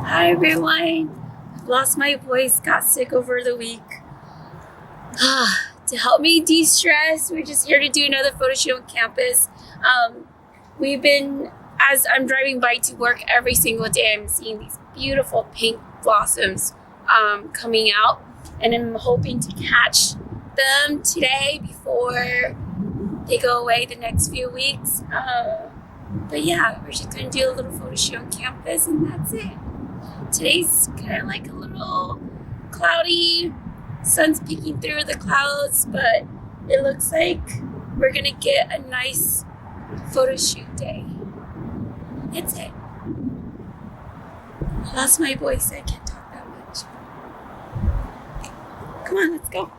Hi everyone. I've lost my voice, got sick over the week. To help me de-stress, we're just here to do another photo shoot on campus. We've been, as I'm driving by to work every single day, I'm seeing these beautiful pink blossoms coming out, and I'm hoping to catch them today before they go away the next few weeks. But yeah, we're just gonna do a little photo shoot on campus, and that's it. Today's kind of like a little cloudy. Sun's peeking through the clouds, but it looks like we're gonna get a nice photo shoot day. That's it. I lost my voice, I can't talk that much. Come on, let's go.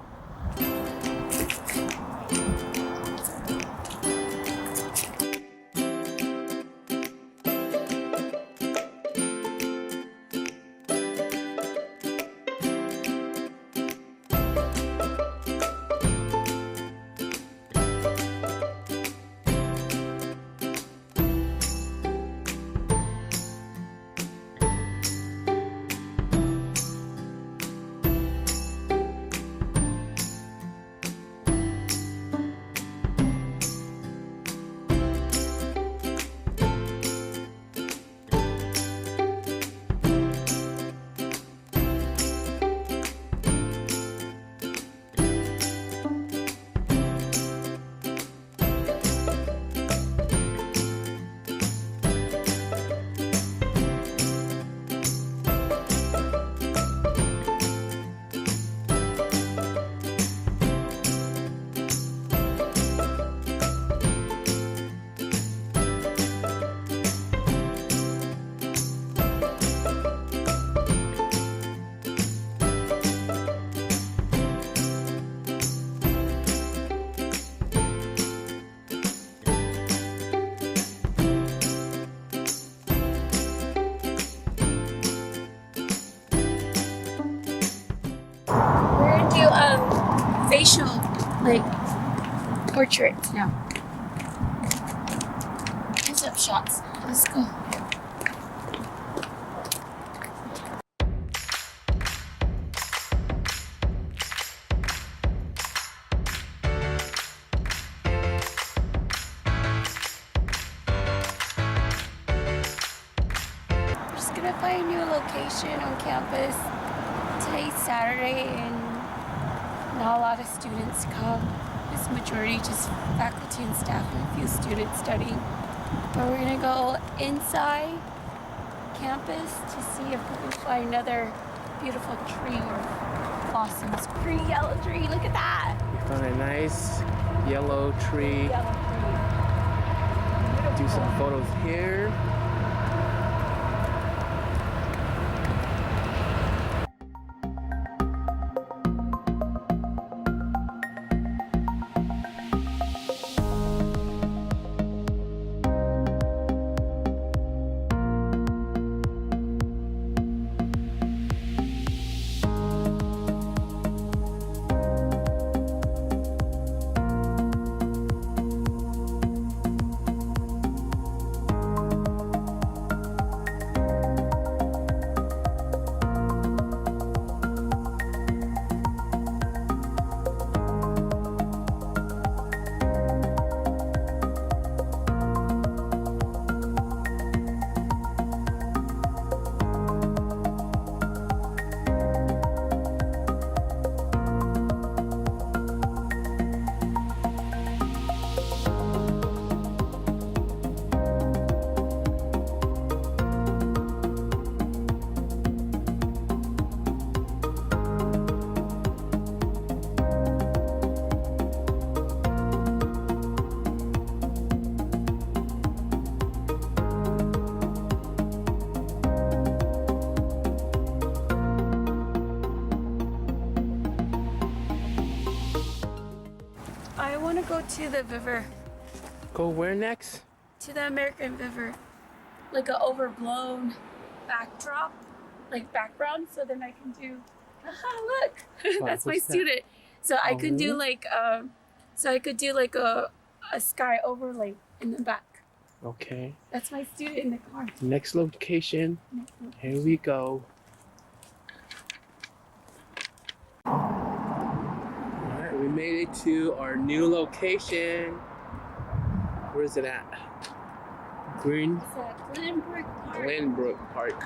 Facial, like, portraits now. Close-up shots. Let's go. We're just gonna find a new location on campus. Today's Saturday and not a lot of students come. It's majority just faculty and staff and a few students studying. But we're gonna go inside campus to see if we can find another beautiful tree or blossoms. Pretty yellow tree, look at that! We found a nice yellow tree. Yellow tree. Do some photos here. I want to go to the river. Go where next? To the American River. Like an overblown backdrop, like background, so then I can do, look, that's my student. So I could do like, so I could do like a sky overlay in the back. Okay. That's my student in the car. Next location. Here we go. Alright, we made it to our new location. Where is it at? It's at Glenbrook Park. Glenbrook Park.